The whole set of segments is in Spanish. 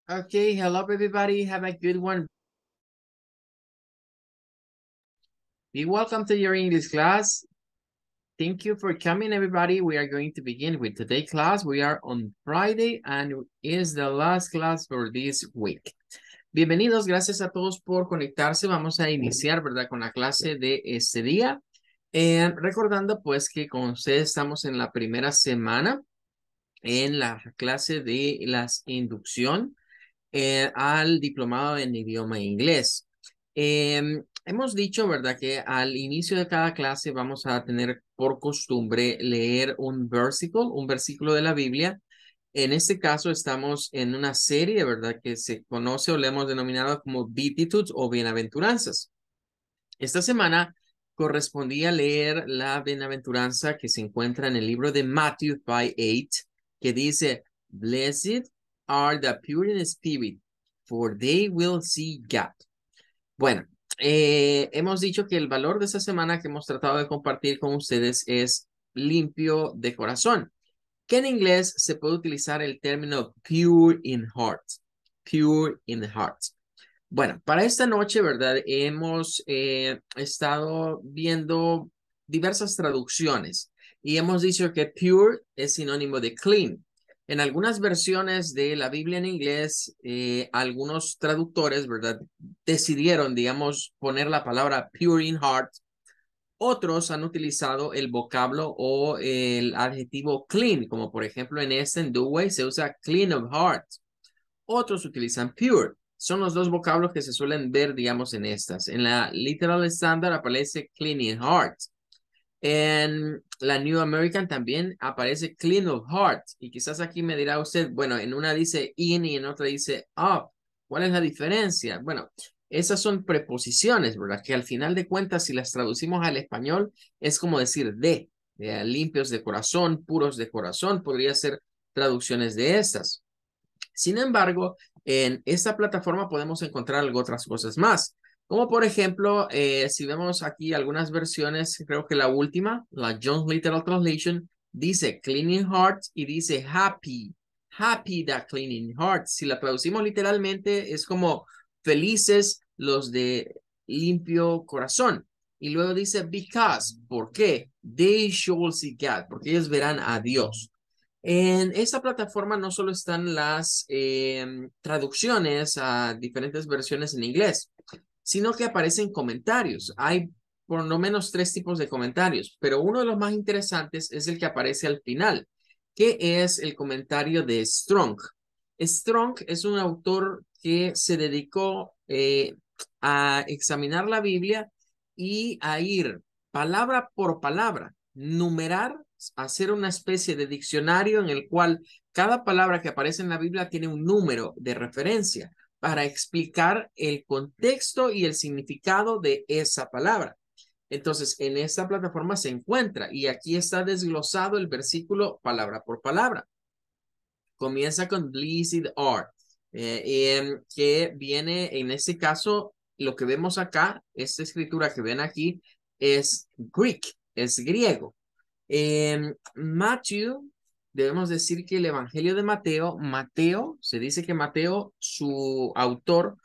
Okay, hello everybody. Have a good one. Be welcome to your English class. Thank you for coming, everybody. We are going to begin with today's class. We are on Friday and is the last class for this week. Bienvenidos, gracias a todos por conectarse. Vamos a iniciar, ¿verdad? Con la clase de este día. Recordando pues que con ustedes estamos en la primera semana en la clase de las inducción al diplomado en idioma inglés. Hemos dicho, ¿verdad?, que al inicio de cada clase vamos a tener por costumbre leer un versículo de la Biblia. En este caso estamos en una serie, ¿verdad?, que se conoce o le hemos denominado como Beatitudes o Bienaventuranzas. Esta semana correspondía leer la bienaventuranza que se encuentra en el libro de Matthew 5:8, que dice, Blessed are the pure in spirit, for they will see God. Bueno, hemos dicho que el valor de esta semana que hemos tratado de compartir con ustedes es limpio de corazón, que en inglés se puede utilizar el término pure in heart, pure in the heart. Bueno, para esta noche, ¿verdad? Hemos estado viendo diversas traducciones y hemos dicho que pure es sinónimo de clean. En algunas versiones de la Biblia en inglés, algunos traductores, ¿verdad? Decidieron, digamos, poner la palabra pure in heart. Otros han utilizado el vocablo o el adjetivo clean, como por ejemplo en en Dewey se usa clean of heart. Otros utilizan pure. Son los dos vocablos que se suelen ver, digamos, en estas. En la Literal Standard aparece clean in heart. En la New American también aparece clean of heart. Y quizás aquí me dirá usted, bueno, en una dice in y en otra dice up. ¿Cuál es la diferencia? Bueno, esas son preposiciones, ¿verdad? Que al final de cuentas, si las traducimos al español, es como decir de limpios de corazón, puros de corazón, podría ser traducciones de estas. Sin embargo, en esta plataforma podemos encontrar otras cosas más. Como por ejemplo, si vemos aquí algunas versiones, creo que la última, la John's Literal Translation, dice cleaning heart y dice happy. Happy that cleaning heart. Si la traducimos literalmente, es como felices los de limpio corazón. Y luego dice because, ¿por qué? They shall see God, porque ellos verán a Dios. En esta plataforma no solo están las traducciones a diferentes versiones en inglés, sino que aparecen comentarios. Hay por lo menos tres tipos de comentarios, pero uno de los más interesantes es el que aparece al final, que es el comentario de Strong. Strong es un autor que se dedicó a examinar la Biblia y a ir palabra por palabra, numerar, hacer una especie de diccionario en el cual cada palabra que aparece en la Biblia tiene un número de referencia para explicar el contexto y el significado de esa palabra. Entonces, en esta plataforma se encuentra y aquí está desglosado el versículo palabra por palabra. Comienza con Blessed are, que viene en este caso, lo que vemos acá, esta escritura que ven aquí, es Greek, es griego. Matthew, debemos decir que el Evangelio de Mateo, se dice que Mateo, su autor,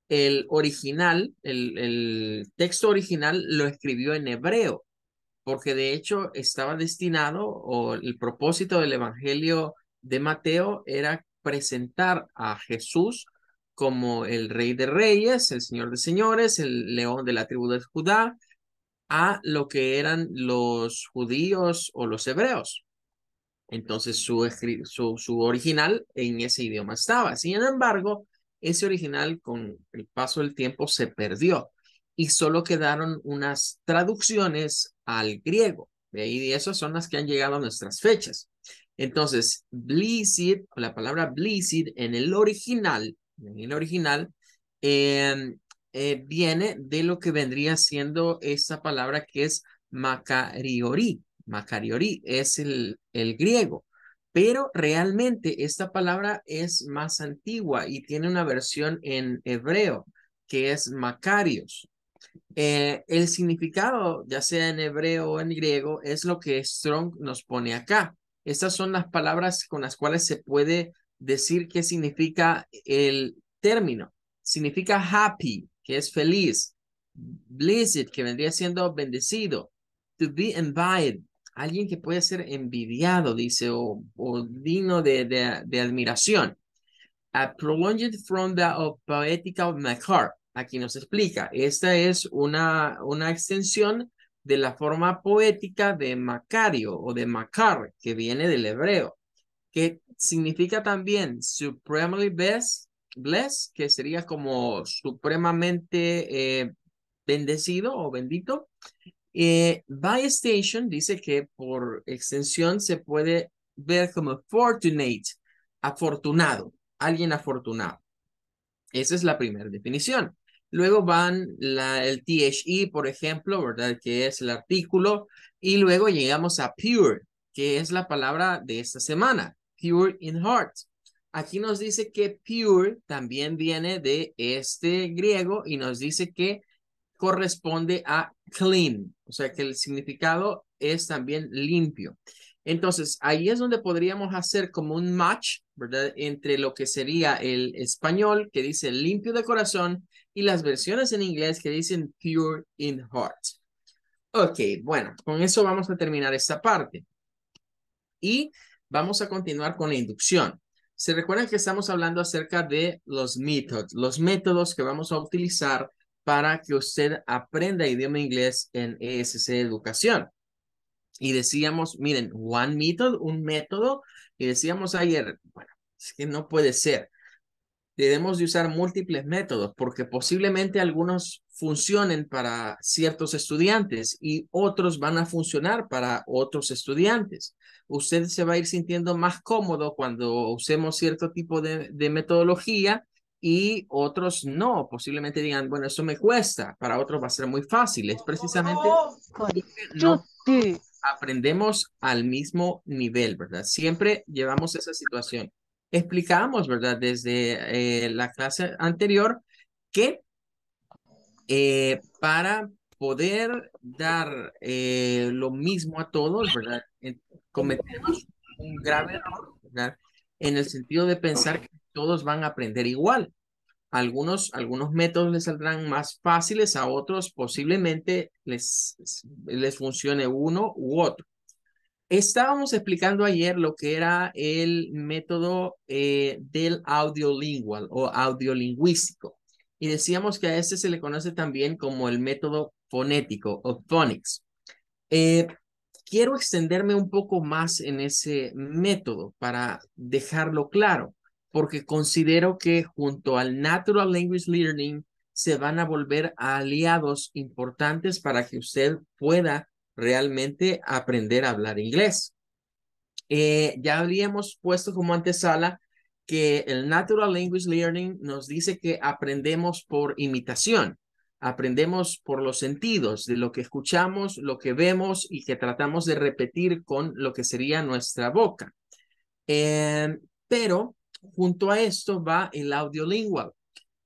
el original, el texto original lo escribió en hebreo, porque de hecho estaba destinado, o el propósito del Evangelio de Mateo era presentar a Jesús como el Rey de Reyes, el Señor de Señores, el León de la tribu de Judá, a lo que eran los judíos o los hebreos. Entonces su original en ese idioma estaba. Sin embargo, ese original con el paso del tiempo se perdió y solo quedaron unas traducciones al griego. Y esas son las que han llegado a nuestras fechas. Entonces, blessed, la palabra blessed en el original eh, viene de lo que vendría siendo esa palabra que es makariori. Makariori es el griego, pero realmente esta palabra es más antigua y tiene una versión en hebreo que es Macarios. El significado, ya sea en hebreo o en griego, es lo que Strong nos pone acá. Estas son las palabras con las cuales se puede decir qué significa el término. Significa happy, que es feliz. Blessed, que vendría siendo bendecido. To be envied, alguien que puede ser envidiado, dice, o digno de admiración. A prolonged from the of poetical macar. Aquí nos explica, esta es una extensión de la forma poética de Macario o de Macar, que viene del hebreo, que significa también supremely blessed, que sería como supremamente bendecido o bendito. By station dice que por extensión se puede ver como fortunate, afortunado, alguien afortunado. Esa es la primera definición. Luego van el THE, por ejemplo, ¿verdad? Que es el artículo. Y luego llegamos a pure, que es la palabra de esta semana. Pure in heart. Aquí nos dice que pure también viene de este griego y nos dice que corresponde a clean. O sea que el significado es también limpio. Entonces, ahí es donde podríamos hacer como un match, ¿verdad? Entre lo que sería el español, que dice limpio de corazón, y las versiones en inglés que dicen pure in heart. Ok, bueno, con eso vamos a terminar esta parte. Y vamos a continuar con la inducción. Se recuerdan que estamos hablando acerca de los métodos que vamos a utilizar para que usted aprenda idioma inglés en ESC Educación. Y decíamos, miren, un método, y decíamos ayer, bueno, es que no puede ser. Debemos de usar múltiples métodos porque posiblemente algunos funcionen para ciertos estudiantes y otros van a funcionar para otros estudiantes. Usted se va a ir sintiendo más cómodo cuando usemos cierto tipo de metodología y otros no. Posiblemente digan, bueno, eso me cuesta. Para otros va a ser muy fácil. Es precisamente porque no aprendemos al mismo nivel, ¿verdad? Siempre llevamos esa situación. Explicamos, ¿verdad? Desde la clase anterior que para poder dar lo mismo a todos, ¿verdad? Cometemos un grave error, ¿verdad? En el sentido de pensar que todos van a aprender igual. Algunos métodos les saldrán más fáciles, a otros posiblemente les funcione uno u otro. Estábamos explicando ayer lo que era el método del audiolingual o audiolingüístico y decíamos que a este se le conoce también como el método fonético o phonics. Eh, Quiero extenderme un poco más en ese método para dejarlo claro, porque considero que junto al Natural Language Learning se van a volver aliados importantes para que usted pueda realmente aprender a hablar inglés. Ya habríamos puesto como antesala que el Natural Language Learning nos dice que aprendemos por imitación, aprendemos por los sentidos de lo que escuchamos, lo que vemos y que tratamos de repetir con lo que sería nuestra boca. Pero junto a esto va el audiolingual.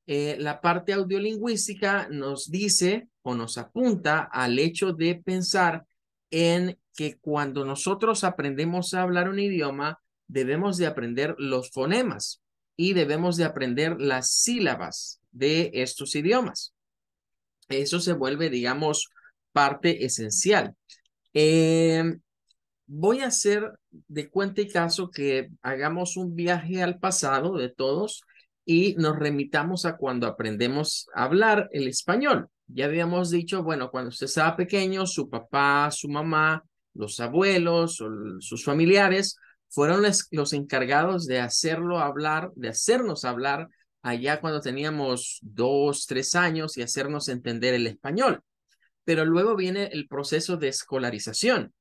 La parte audiolingüística nos dice o nos apunta al hecho de pensar en que cuando nosotros aprendemos a hablar un idioma, debemos de aprender los fonemas y debemos de aprender las sílabas de estos idiomas. Eso se vuelve, digamos, parte esencial. Eh, Voy a hacer de cuenta y caso que hagamos un viaje al pasado de todos y nos remitamos a cuando aprendemos a hablar el español. Ya habíamos dicho, bueno, cuando usted estaba pequeño, su papá, su mamá, los abuelos o sus familiares fueron los encargados de hacerlo hablar, de hacernos hablar allá cuando teníamos 2, 3 años y hacernos entender el español. Pero luego viene el proceso de escolarización.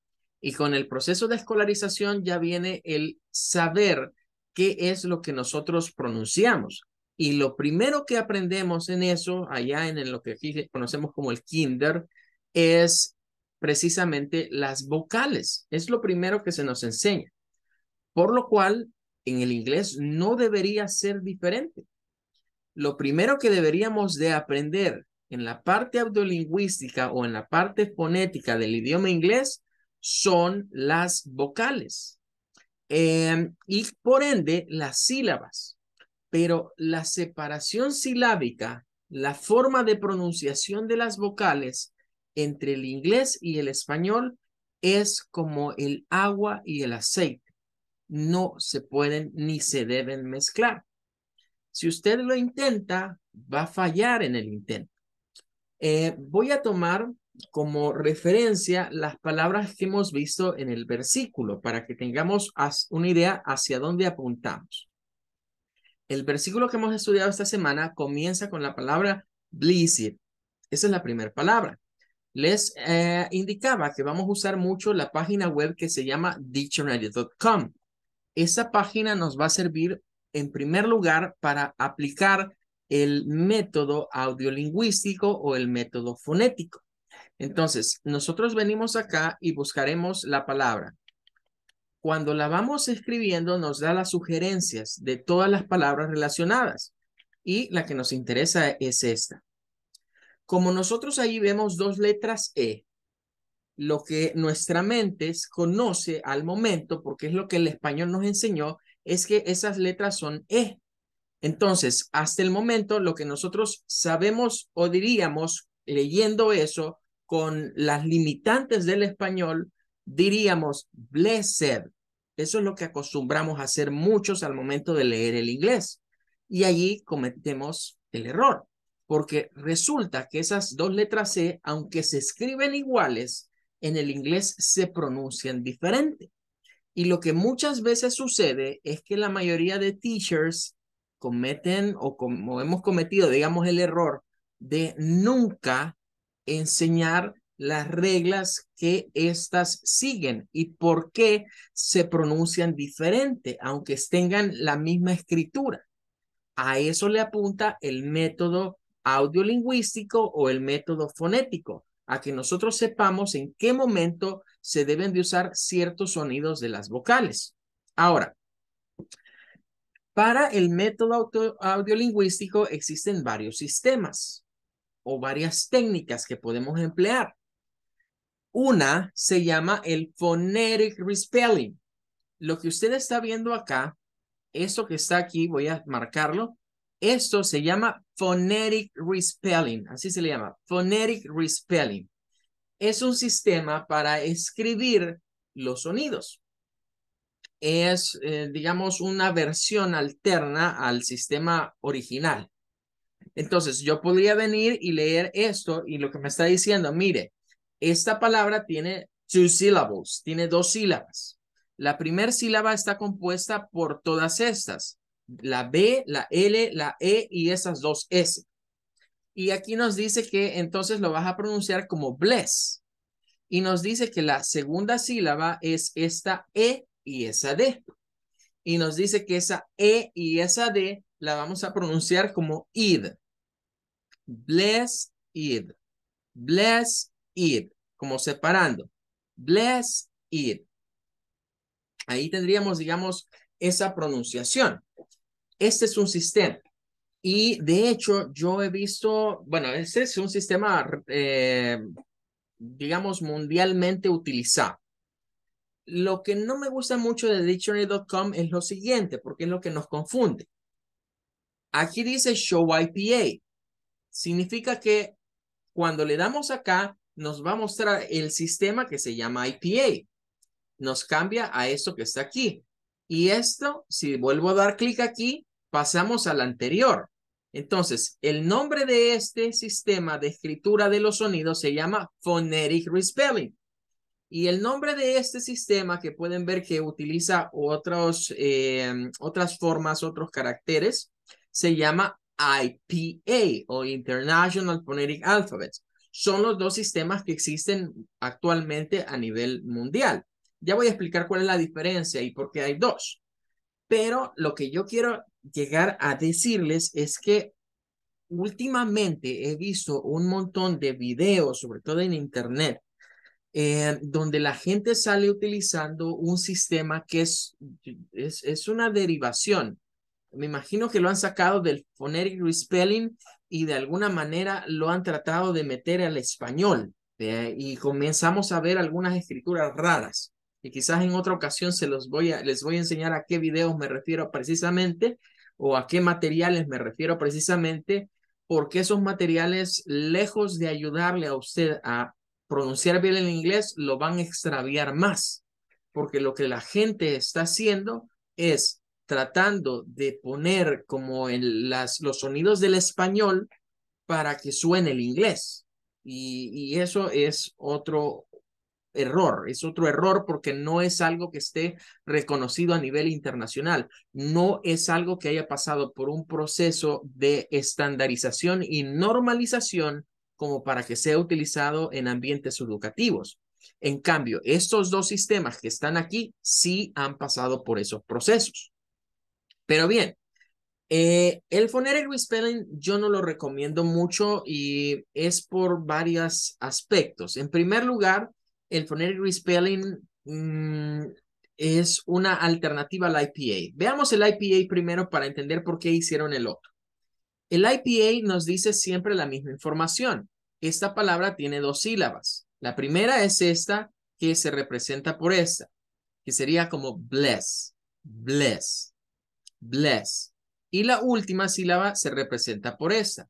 Y con el proceso de escolarización ya viene el saber qué es lo que nosotros pronunciamos. Y lo primero que aprendemos en eso, allá en lo que aquí conocemos como el kinder, es precisamente las vocales. Es lo primero que se nos enseña. Por lo cual, en el inglés no debería ser diferente. Lo primero que deberíamos de aprender en la parte audiolingüística o en la parte fonética del idioma inglés son las vocales. y por ende las sílabas. Pero la separación silábica, la forma de pronunciación de las vocales entre el inglés y el español es como el agua y el aceite. No se pueden ni se deben mezclar. Si usted lo intenta, va a fallar en el intento. Voy a tomar como referencia las palabras que hemos visto en el versículo para que tengamos una idea hacia dónde apuntamos. El versículo que hemos estudiado esta semana comienza con la palabra blizzard. Esa es la primera palabra. Les indicaba que vamos a usar mucho la página web que se llama dictionary.com. Esa página nos va a servir en primer lugar para aplicar el método audiolingüístico o el método fonético. Entonces, nosotros venimos acá y buscaremos la palabra. Cuando la vamos escribiendo, nos da las sugerencias de todas las palabras relacionadas. Y la que nos interesa es esta. Como nosotros ahí vemos dos letras E, lo que nuestra mente conoce al momento, porque es lo que el español nos enseñó, es que esas letras son E. Entonces, hasta el momento, lo que nosotros sabemos o diríamos leyendo eso con las limitantes del español, diríamos blessed. Eso es lo que acostumbramos a hacer muchos al momento de leer el inglés. Y allí cometemos el error, porque resulta que esas dos letras C, aunque se escriben iguales, en el inglés se pronuncian diferente. Y lo que muchas veces sucede es que la mayoría de teachers cometen o como hemos cometido, digamos, el error de nunca enseñar las reglas que éstas siguen y por qué se pronuncian diferente, aunque tengan la misma escritura. A eso le apunta el método audiolingüístico o el método fonético, a que nosotros sepamos en qué momento se deben de usar ciertos sonidos de las vocales. Ahora, para el método audiolingüístico existen varios sistemas o varias técnicas que podemos emplear. Una se llama el phonetic respelling. Lo que usted está viendo acá, esto que está aquí, voy a marcarlo. Esto se llama phonetic respelling, así se le llama, phonetic respelling. Es un sistema para escribir los sonidos. Es, digamos, una versión alterna al sistema original. Entonces, yo podría venir y leer esto y lo que me está diciendo, mire, esta palabra tiene two syllables, tiene dos sílabas. La primera sílaba está compuesta por todas estas, la B, la L, la E y esas dos S. Y aquí nos dice que entonces lo vas a pronunciar como bless. Y nos dice que la segunda sílaba es esta E y esa D. Y nos dice que esa E y esa D la vamos a pronunciar como id. Bless id. Bless id. Como separando. Bless id. Ahí tendríamos, digamos, esa pronunciación. Este es un sistema. Y de hecho, yo he visto, bueno, este es un sistema, digamos, mundialmente utilizado. Lo que no me gusta mucho de Dictionary.com es lo siguiente, porque es lo que nos confunde. Aquí dice Show IPA. Significa que cuando le damos acá, nos va a mostrar el sistema que se llama IPA. Nos cambia a esto que está aquí. Y esto, si vuelvo a dar clic aquí, pasamos al anterior. Entonces, el nombre de este sistema de escritura de los sonidos se llama Phonetic Respelling. Y el nombre de este sistema, que pueden ver que utiliza otras formas, otros caracteres, se llama IPA o International Phonetic Alphabet. Son los dos sistemas que existen actualmente a nivel mundial. Ya voy a explicar cuál es la diferencia y por qué hay dos. Pero lo que yo quiero llegar a decirles es que últimamente he visto un montón de videos, sobre todo en internet, donde la gente sale utilizando un sistema que es una derivación. Me imagino que lo han sacado del phonetic respelling y de alguna manera lo han tratado de meter al español. Y comenzamos a ver algunas escrituras raras. y quizás en otra ocasión les voy a enseñar a qué videos me refiero precisamente o a qué materiales me refiero precisamente, porque esos materiales, lejos de ayudarle a usted a pronunciar bien el inglés, lo van a extraviar más, porque lo que la gente está haciendo es tratando de poner como los sonidos del español para que suene el inglés. Y eso es otro error porque no es algo que esté reconocido a nivel internacional, no es algo que haya pasado por un proceso de estandarización y normalización como para que sea utilizado en ambientes educativos. En cambio, estos dos sistemas que están aquí sí han pasado por esos procesos. Pero bien, el phonetic respelling yo no lo recomiendo mucho y es por varios aspectos. En primer lugar, el phonetic respelling es una alternativa al IPA. Veamos el IPA primero para entender por qué hicieron el otro. El IPA nos dice siempre la misma información. Esta palabra tiene dos sílabas. La primera es esta que se representa por esta, que sería como bless, bless, bless. Y la última sílaba se representa por esta.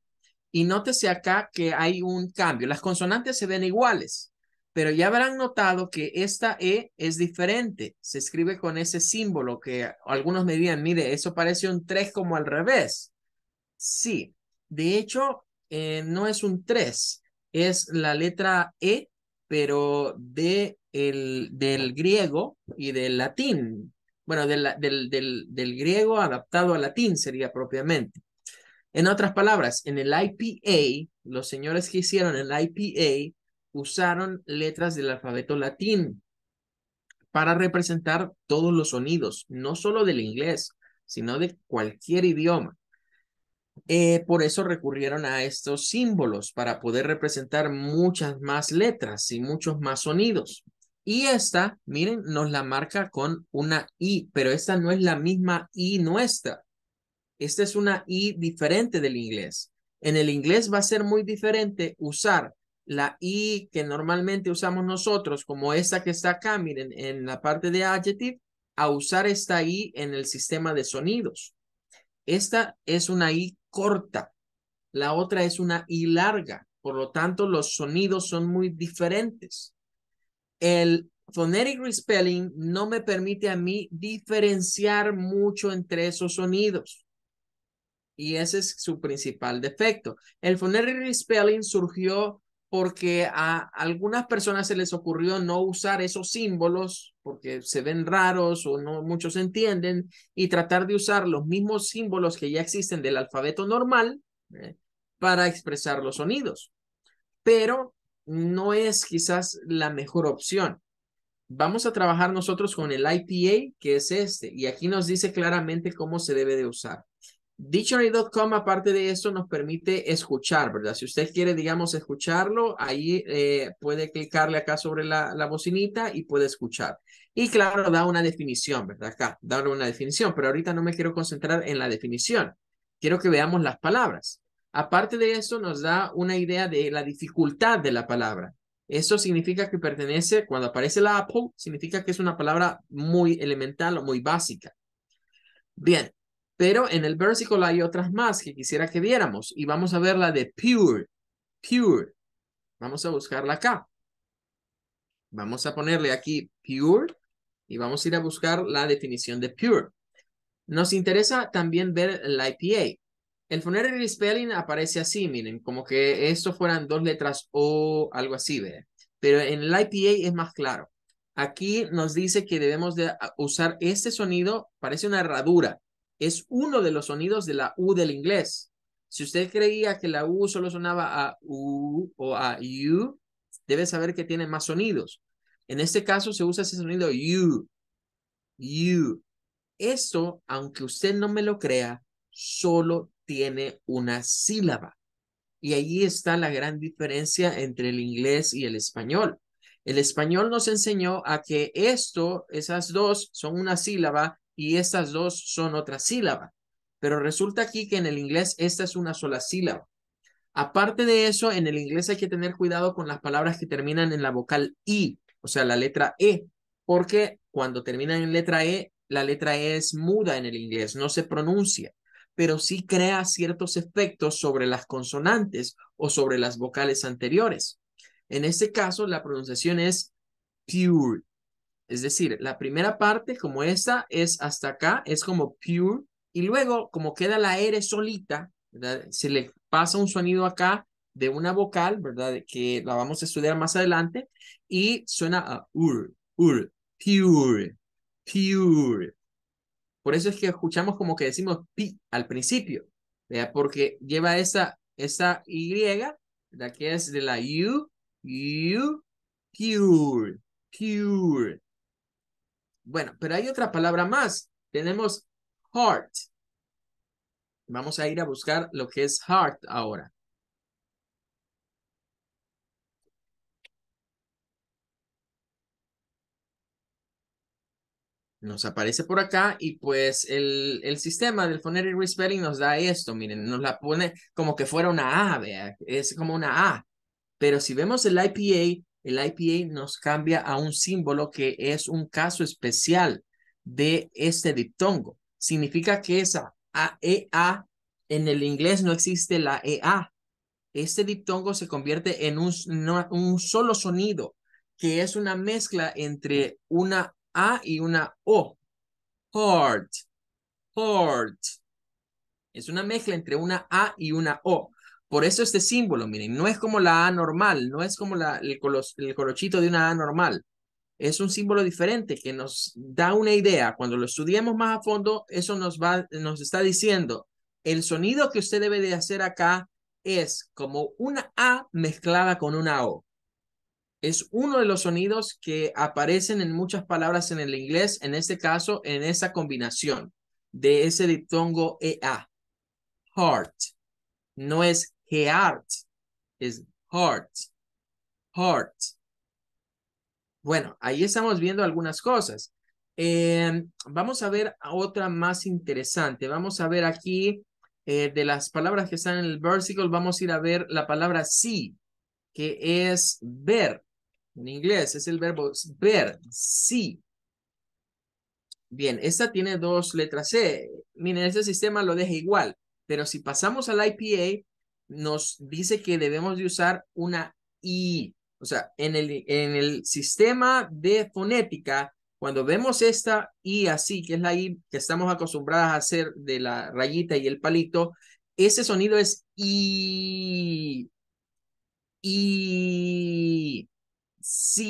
Y nótese acá que hay un cambio. Las consonantes se ven iguales, pero ya habrán notado que esta E es diferente. Se escribe con ese símbolo que algunos me dirían, mire, eso parece un 3 como al revés. Sí, de hecho, no es un 3, es la letra E, pero del griego y del latín. Bueno, del griego adaptado al latín sería propiamente. En otras palabras, en el IPA, los señores que hicieron el IPA usaron letras del alfabeto latín para representar todos los sonidos, no solo del inglés, sino de cualquier idioma. Por eso recurrieron a estos símbolos para poder representar muchas más letras y muchos más sonidos. Y esta, miren, nos la marca con una I, pero esta no es la misma I nuestra. Esta es una I diferente del inglés. En el inglés va a ser muy diferente usar la I que normalmente usamos nosotros, como esta que está acá, miren, en la parte de adjective, a usar esta I en el sistema de sonidos. Esta es una I corta, la otra es una I larga, por lo tanto los sonidos son muy diferentes. El phonetic respelling no me permite a mí diferenciar mucho entre esos sonidos y ese es su principal defecto. El phonetic respelling surgió porque a algunas personas se les ocurrió no usar esos símbolos porque se ven raros o no muchos entienden y tratar de usar los mismos símbolos que ya existen del alfabeto normal para expresar los sonidos. Pero no es quizás la mejor opción. Vamos a trabajar nosotros con el IPA, que es este, y aquí nos dice claramente cómo se debe de usar. Dictionary.com, aparte de esto, nos permite escuchar, ¿verdad? Si usted quiere, digamos, escucharlo, ahí puede clicarle acá sobre la bocinita y puede escuchar. Y claro, da una definición, ¿verdad? Acá, da una definición, pero ahorita no me quiero concentrar en la definición. Quiero que veamos las palabras. Aparte de eso, nos da una idea de la dificultad de la palabra. Eso significa que pertenece, cuando aparece la Apple, significa que es una palabra muy elemental o muy básica. Bien, pero en el versicle hay otras más que quisiera que viéramos y vamos a ver la de pure, pure. Vamos a buscarla acá. Vamos a ponerle aquí pure y vamos a ir a buscar la definición de pure. Nos interesa también ver el IPA. El phonetic spelling aparece así, miren, como que esto fueran dos letras O, algo así, ¿ve? Pero en el IPA es más claro. Aquí nos dice que debemos de usar este sonido, parece una herradura. Es uno de los sonidos de la U del inglés. Si usted creía que la U solo sonaba a U o a U, debe saber que tiene más sonidos. En este caso se usa ese sonido U, U. Esto, aunque usted no me lo crea, solo tiene una sílaba. Y ahí está la gran diferencia entre el inglés y el español. El español nos enseñó a que esas dos son una sílaba y estas dos son otra sílaba. Pero resulta aquí que en el inglés esta es una sola sílaba. Aparte de eso, en el inglés hay que tener cuidado con las palabras que terminan en la vocal I, o sea, la letra E. porque cuando terminan en letra E, la letra E es muda en el inglés, no se pronuncia, pero sí crea ciertos efectos sobre las consonantes o sobre las vocales anteriores. En este caso, la pronunciación es pure. Es decir, la primera parte, como esta, es hasta acá, es como pure, y luego, como queda la R solita, ¿verdad? Se le pasa un sonido acá de una vocal, ¿verdad? Que la vamos a estudiar más adelante, y suena a pure, pure. Por eso es que escuchamos como que decimos pi al principio, ¿verdad? Porque lleva esa Y, ¿verdad? Que es de la pure, pure. Bueno, pero hay otra palabra más. Tenemos heart. Vamos a ir a buscar lo que es heart ahora. Nos aparece por acá y pues el sistema del Phonetic Respelling nos da esto. Miren, nos la pone como que fuera una A, vea. Es como una A. Pero si vemos el IPA nos cambia a un símbolo que es un caso especial de este diptongo. Significa que esa EA en el inglés no existe la EA. Este diptongo se convierte en un solo sonido, que es una mezcla entre una A y una O. Heart, heart. Es una mezcla entre una A y una O. Por eso este símbolo, miren, no es como la A normal, no es como el colochito de una A normal. Es un símbolo diferente que nos da una idea. Cuando lo estudiemos más a fondo, eso nos está diciendo, el sonido que usted debe de hacer acá es como una A mezclada con una O. Es uno de los sonidos que aparecen en muchas palabras en el inglés, en este caso, en esa combinación de ese diptongo EA. Heart. No es heart, es heart, heart. Bueno, ahí estamos viendo algunas cosas. Vamos a ver otra más interesante. Vamos a ver aquí de las palabras que están en el versicle, vamos a ir a ver la palabra see, que es ver. En inglés es el verbo ver, see. Bien, esta tiene dos letras C. Miren, este sistema lo deja igual, pero si pasamos al IPA, nos dice que debemos de usar una I. O sea, en el sistema de fonética, cuando vemos esta I así, que es la I que estamos acostumbradas a hacer de la rayita y el palito, ese sonido es I, I, sí,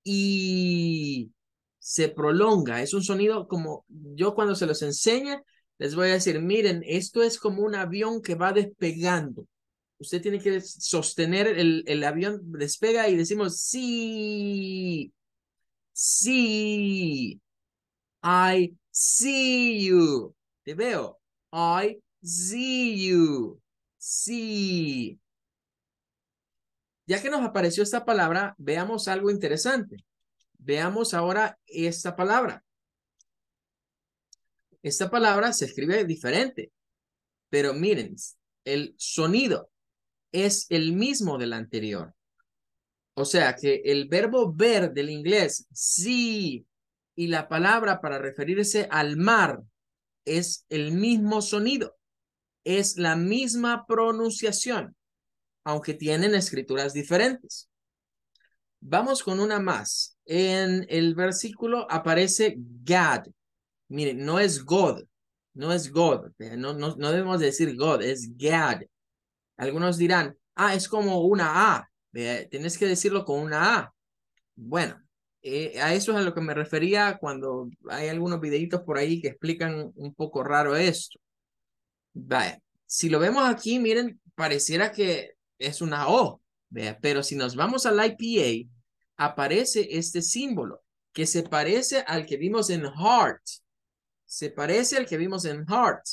y se prolonga. Es un sonido como yo cuando se los enseñe, les voy a decir, miren, esto es como un avión que va despegando. Usted tiene que sostener el avión, despega y decimos, sí, sí, I see you. Te veo. I see you. Sí. Ya que nos apareció esta palabra, veamos algo interesante. Veamos ahora esta palabra. Esta palabra se escribe diferente, pero miren, el sonido es el mismo del anterior. O sea que el verbo ver del inglés, sí, y la palabra para referirse al mar es el mismo sonido, es la misma pronunciación, aunque tienen escrituras diferentes. Vamos con una más. En el versículo aparece God. Miren, no es God, no es God, no debemos decir God, es God. Algunos dirán, es como una A, tienes que decirlo con una A. Bueno, a eso es a lo que me refería cuando hay algunos videitos por ahí que explican un poco raro esto. Vaya, si lo vemos aquí, miren, pareciera que es una O, vea, pero si nos vamos al IPA, aparece este símbolo que se parece al que vimos en Heart. Se parece al que vimos en Heart.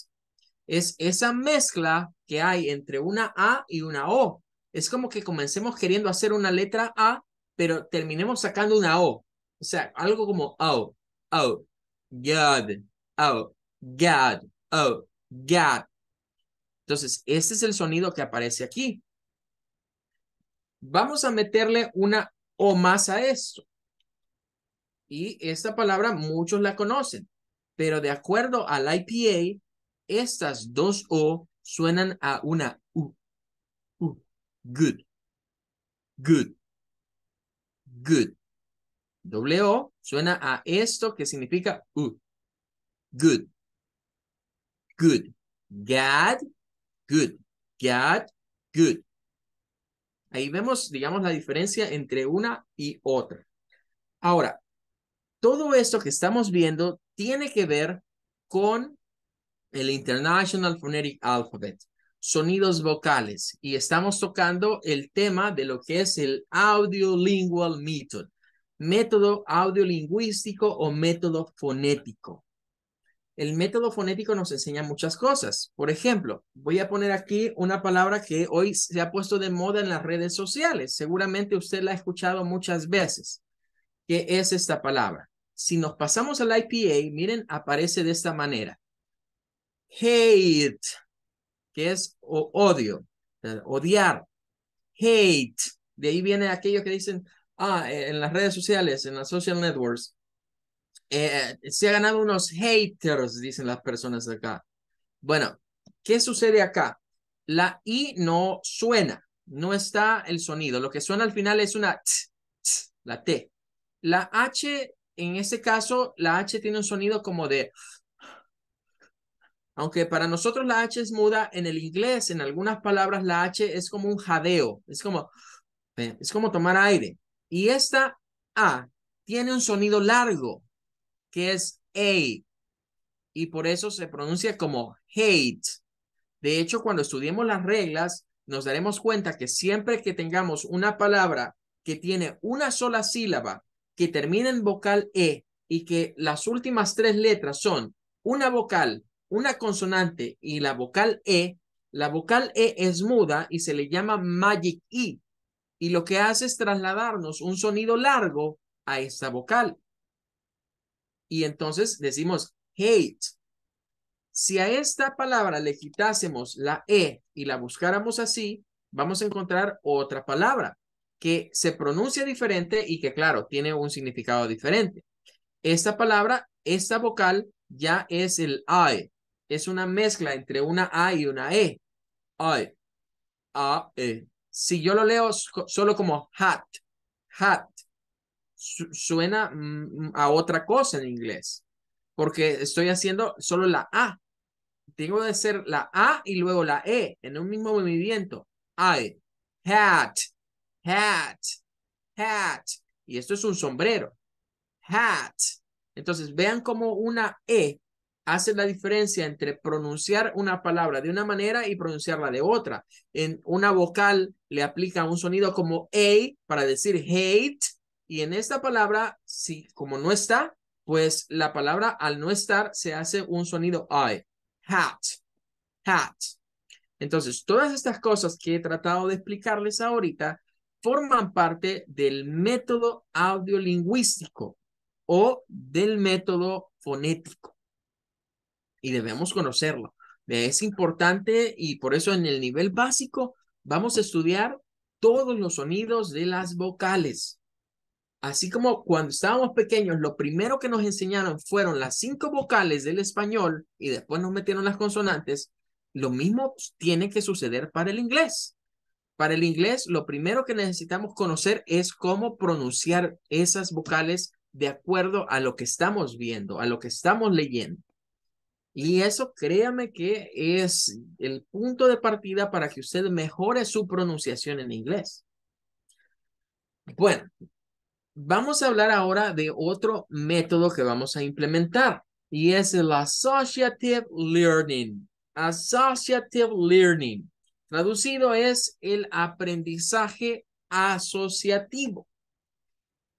Es esa mezcla que hay entre una A y una O. Es como que comencemos queriendo hacer una letra A, pero terminemos sacando una O. O sea, algo como O, O, God, O, God, O, God. Entonces, este es el sonido que aparece aquí. Vamos a meterle una o más a esto. Y esta palabra muchos la conocen, pero de acuerdo al IPA, estas dos O suenan a una U. Good, good, good. Doble O suena a esto que significa good, good. God, good, God, good. Ahí vemos, digamos, la diferencia entre una y otra. Ahora, todo esto que estamos viendo tiene que ver con el International Phonetic Alphabet, sonidos vocales, y estamos tocando el tema de lo que es el Audiolingual Method, método audiolingüístico o método fonético. El método fonético nos enseña muchas cosas. Por ejemplo, voy a poner aquí una palabra que hoy se ha puesto de moda en las redes sociales. Seguramente usted la ha escuchado muchas veces. ¿Qué es esta palabra? Si nos pasamos al IPA, miren, aparece de esta manera. Hate, que es odio, odiar. Hate, de ahí viene aquello que dicen, en las redes sociales, en las social networks, se ha ganado unos haters, dicen las personas acá. Bueno, ¿qué sucede acá? La I no suena, no está el sonido. Lo que suena al final es una la T. La H, en este caso, la H tiene un sonido como de, aunque para nosotros la H es muda, en el inglés, en algunas palabras, la H es como un jadeo, es como tomar aire. Y esta A tiene un sonido largo, que es A, y por eso se pronuncia como hate. De hecho, cuando estudiemos las reglas, nos daremos cuenta que siempre que tengamos una palabra que tiene una sola sílaba, que termina en vocal E y que las últimas tres letras son una vocal, una consonante y la vocal E es muda y se le llama Magic E. Y lo que hace es trasladarnos un sonido largo a esta vocal. Y entonces decimos hate. Si a esta palabra le quitásemos la E y la buscáramos así, vamos a encontrar otra palabra que se pronuncia diferente y que, claro, tiene un significado diferente. Esta palabra, esta vocal, ya es el I. Es una mezcla entre una A y una E. I, A, E. Si yo lo leo solo como hat, suena a otra cosa en inglés, porque estoy haciendo solo la A. Tengo que hacer la A y luego la E en un mismo movimiento. I, hat, hat, hat. Y esto es un sombrero. Hat. Entonces, vean cómo una E hace la diferencia entre pronunciar una palabra de una manera y pronunciarla de otra. En una vocal le aplica un sonido como A para decir hate. Y en esta palabra, si como no está, pues la palabra al no estar se hace un sonido I. Hat, hat. Entonces, todas estas cosas que he tratado de explicarles ahorita forman parte del método audiolingüístico o del método fonético y debemos conocerlo. Es importante y por eso en el nivel básico vamos a estudiar todos los sonidos de las vocales. Así como cuando estábamos pequeños, lo primero que nos enseñaron fueron las 5 vocales del español y después nos metieron las consonantes, lo mismo tiene que suceder para el inglés. Para el inglés, lo primero que necesitamos conocer es cómo pronunciar esas vocales de acuerdo a lo que estamos viendo, a lo que estamos leyendo. Y eso, créame que es el punto de partida para que usted mejore su pronunciación en inglés. Bueno, vamos a hablar ahora de otro método que vamos a implementar y es el Associative Learning. Associative Learning. Traducido es el aprendizaje asociativo.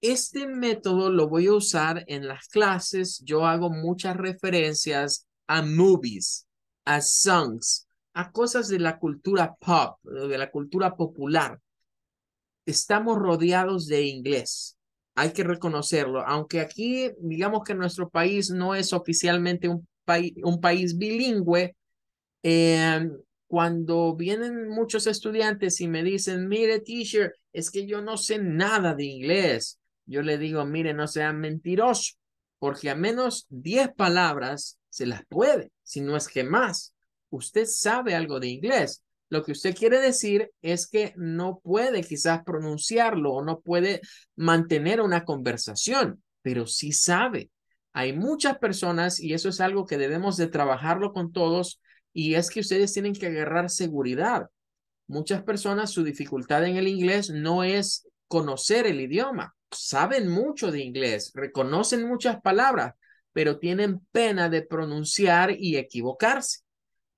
Este método lo voy a usar en las clases. Yo hago muchas referencias a movies, a songs, a cosas de la cultura pop, de la cultura popular. Estamos rodeados de inglés. Hay que reconocerlo. Aunque aquí, digamos que nuestro país no es oficialmente un país bilingüe, cuando vienen muchos estudiantes y me dicen, mire, teacher, es que yo no sé nada de inglés. Yo le digo, mire, no sean mentirosos, porque a menos 10 palabras se las puede, si no es que más. Usted sabe algo de inglés. Lo que usted quiere decir es que no puede quizás pronunciarlo o no puede mantener una conversación, pero sí sabe. Hay muchas personas y eso es algo que debemos de trabajarlo con todos y es que ustedes tienen que agarrar seguridad. Muchas personas, su dificultad en el inglés no es conocer el idioma. Saben mucho de inglés, reconocen muchas palabras, pero tienen pena de pronunciar y equivocarse.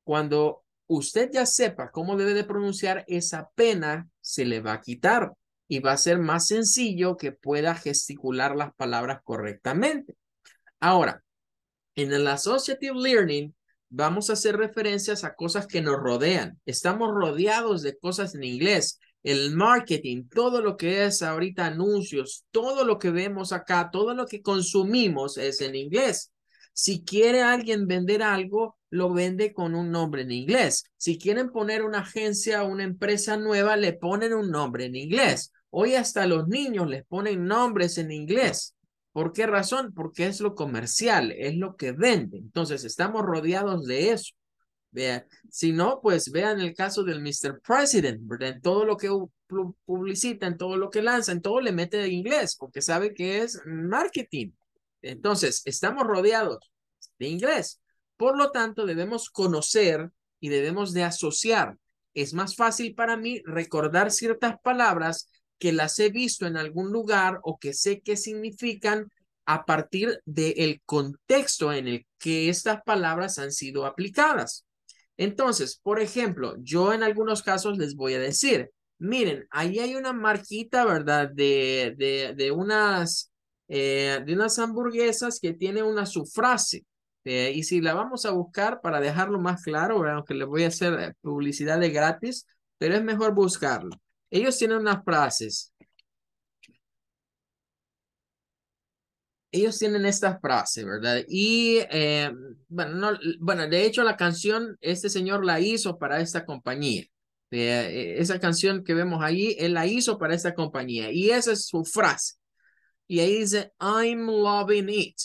Cuando usted ya sepa cómo debe de pronunciar, esa pena se le va a quitar y va a ser más sencillo que pueda gesticular las palabras correctamente. Ahora, en el Associative Learning vamos a hacer referencias a cosas que nos rodean. Estamos rodeados de cosas en inglés. El marketing, todo lo que es ahorita anuncios, todo lo que vemos acá, todo lo que consumimos es en inglés. Si quiere alguien vender algo, lo vende con un nombre en inglés. Si quieren poner una agencia o una empresa nueva, le ponen un nombre en inglés. Hoy hasta los niños les ponen nombres en inglés. ¿Por qué razón? Porque es lo comercial, es lo que vende. Entonces, estamos rodeados de eso. Vean, si no, pues vean el caso del Mr. President, ¿verdad? En todo lo que publicita, en todo lo que lanza, en todo le mete de inglés, porque sabe que es marketing. Entonces, estamos rodeados de inglés. Por lo tanto, debemos conocer y debemos de asociar. Es más fácil para mí recordar ciertas palabras que las he visto en algún lugar o que sé qué significan a partir del contexto en el que estas palabras han sido aplicadas. Entonces, por ejemplo, yo en algunos casos les voy a decir, miren, ahí hay una marquita, ¿verdad? De unas hamburguesas que tiene una subfrase. Y si la vamos a buscar para dejarlo más claro, ¿verdad? Aunque les voy a hacer publicidad de gratis, pero es mejor buscarlo. Ellos tienen unas frases. Ellos tienen esta frase, ¿verdad? Y bueno, no, bueno, de hecho la canción, este señor la hizo para esta compañía. Esa canción que vemos ahí, él la hizo para esta compañía. Y esa es su frase. Y ahí dice, I'm loving it.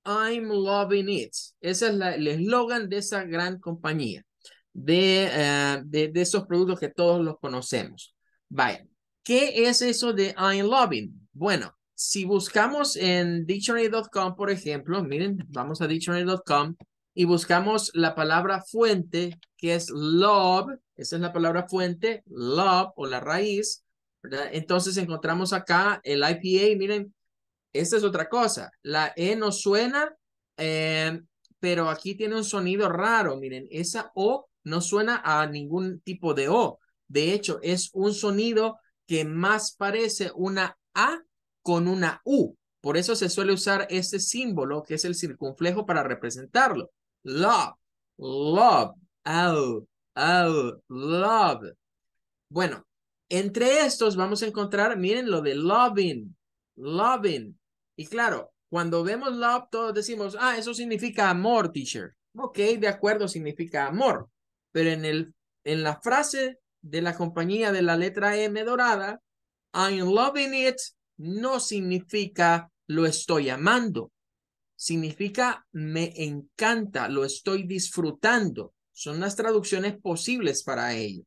I'm loving it. Ese es el eslogan de esa gran compañía, de esos productos que todos los conocemos. Vaya, ¿qué es eso de I'm loving? Bueno, si buscamos en dictionary.com, por ejemplo, miren, vamos a dictionary.com y buscamos la palabra fuente, que es love, esa es la palabra fuente, love o la raíz, ¿verdad? Entonces encontramos acá el IPA, miren, esta es otra cosa. La E no suena, pero aquí tiene un sonido raro. Miren, esa O no suena a ningún tipo de O. De hecho, es un sonido que más parece una A con una U. Por eso se suele usar este símbolo, que es el circunflejo, para representarlo. Love, love, oh, oh, love. Bueno, entre estos vamos a encontrar, miren lo de loving, loving. Y claro, cuando vemos love, todos decimos, ah, eso significa amor, teacher. Ok, de acuerdo, significa amor. Pero en la frase de la compañía de la letra M dorada, I'm loving it no significa lo estoy amando. Significa me encanta, lo estoy disfrutando. Son las traducciones posibles para ello.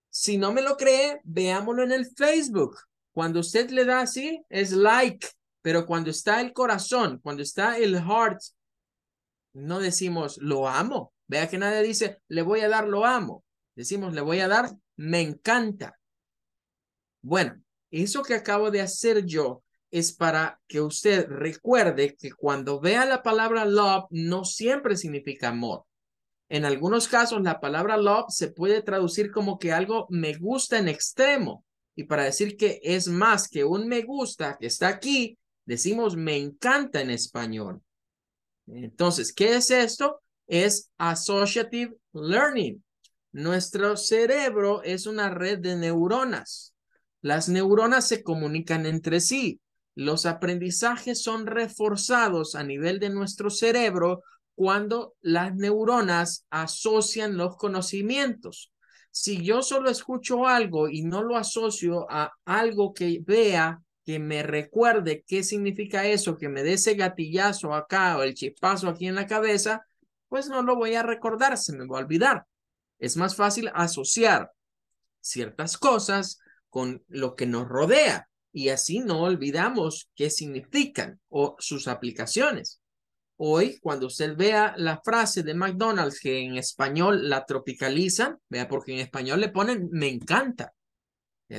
Si no me lo cree, veámoslo en el Facebook. Cuando usted le da así, es like, pero cuando está el corazón, cuando está el heart, no decimos lo amo. Vea que nadie dice le voy a dar lo amo. Decimos le voy a dar me encanta. Bueno, eso que acabo de hacer yo es para que usted recuerde que cuando vea la palabra love no siempre significa amor. En algunos casos, la palabra love se puede traducir como que algo me gusta en extremo. Y para decir que es más que un me gusta que está aquí, decimos me encanta en español. Entonces, ¿qué es esto? Es associative learning. Nuestro cerebro es una red de neuronas. Las neuronas se comunican entre sí. Los aprendizajes son reforzados a nivel de nuestro cerebro cuando las neuronas asocian los conocimientos. Si yo solo escucho algo y no lo asocio a algo que vea, que me recuerde qué significa eso, que me dé ese gatillazo acá o el chispazo aquí en la cabeza, pues no lo voy a recordar, se me va a olvidar. Es más fácil asociar ciertas cosas con lo que nos rodea y así no olvidamos qué significan o sus aplicaciones. Hoy, cuando usted vea la frase de McDonald's que en español la tropicalizan, vea, porque en español le ponen me encanta,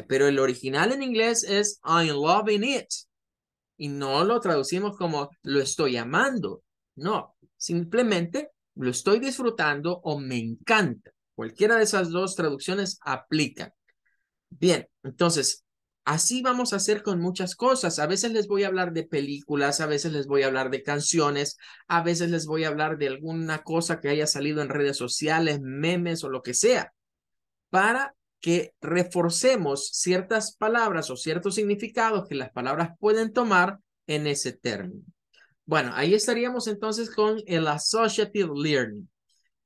pero el original en inglés es I'm loving it y no lo traducimos como lo estoy amando. No, simplemente lo estoy disfrutando o me encanta. Cualquiera de esas dos traducciones aplican. Bien, entonces, así vamos a hacer con muchas cosas. A veces les voy a hablar de películas, a veces les voy a hablar de canciones, a veces les voy a hablar de alguna cosa que haya salido en redes sociales, memes o lo que sea, para que reforcemos ciertas palabras o ciertos significados que las palabras pueden tomar en ese término. Bueno, ahí estaríamos entonces con el associative learning.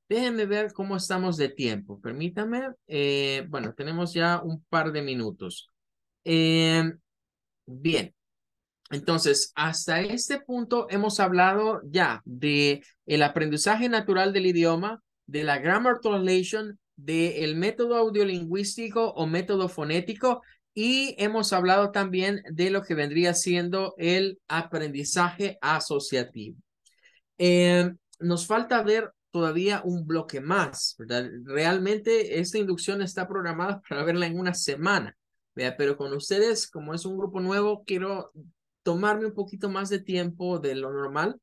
Déjenme ver cómo estamos de tiempo. Permítame. Bueno, tenemos ya un par de minutos. Bien. Entonces, hasta este punto hemos hablado ya de el aprendizaje natural del idioma, de la grammar translation, del método audiolingüístico o método fonético y hemos hablado también de lo que vendría siendo el aprendizaje asociativo. Nos falta ver todavía un bloque más, ¿verdad? Realmente esta inducción está programada para verla en una semana, ¿verdad? Pero con ustedes, como es un grupo nuevo, quiero tomarme un poquito más de tiempo de lo normal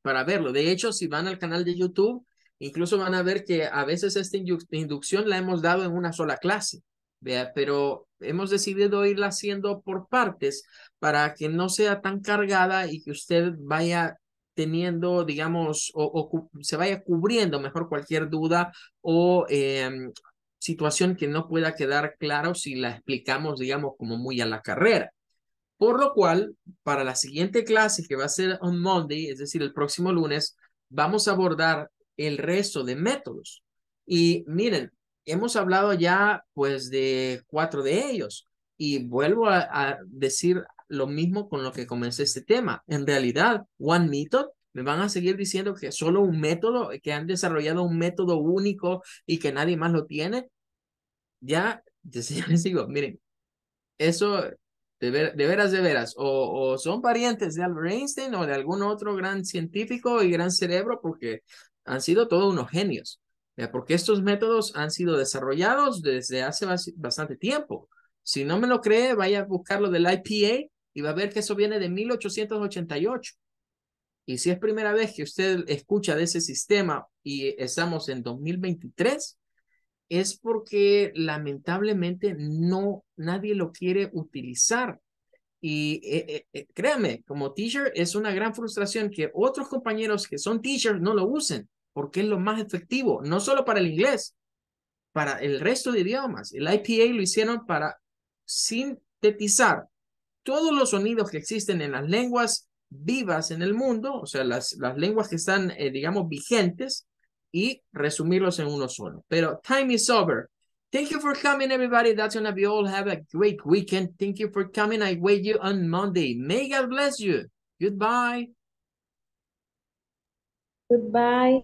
para verlo. De hecho, si van al canal de YouTube, incluso van a ver que a veces esta inducción la hemos dado en una sola clase, ¿vea? Pero hemos decidido irla haciendo por partes para que no sea tan cargada y que usted vaya teniendo, digamos, o se vaya cubriendo mejor cualquier duda o situación que no pueda quedar claro si la explicamos, digamos, como muy a la carrera. Por lo cual, para la siguiente clase que va a ser on Monday, es decir, el próximo lunes, vamos a abordar el resto de métodos. Y miren, hemos hablado ya pues de 4 de ellos y vuelvo a decir lo mismo con lo que comencé este tema. En realidad, One Method, me van a seguir diciendo que solo un método, que han desarrollado un método único y que nadie más lo tiene. Ya, ya les digo, miren, eso de veras, o son parientes de Albert Einstein o de algún otro gran científico y gran cerebro porque han sido todos unos genios, porque estos métodos han sido desarrollados desde hace bastante tiempo. Si no me lo cree, vaya a buscarlo del IPA y va a ver que eso viene de 1888. Y si es primera vez que usted escucha de ese sistema y estamos en 2023, es porque lamentablemente no, nadie lo quiere utilizar. Y créame, como teacher es una gran frustración que otros compañeros que son teachers no lo usen, porque es lo más efectivo, no solo para el inglés, para el resto de idiomas. El IPA lo hicieron para sintetizar todos los sonidos que existen en las lenguas vivas en el mundo, o sea, las lenguas que están, digamos, vigentes, y resumirlos en uno solo. Pero time is over. Thank you for coming, everybody. That's gonna be all. Have a great weekend. Thank you for coming. I wait you on Monday. May God bless you. Goodbye. Goodbye.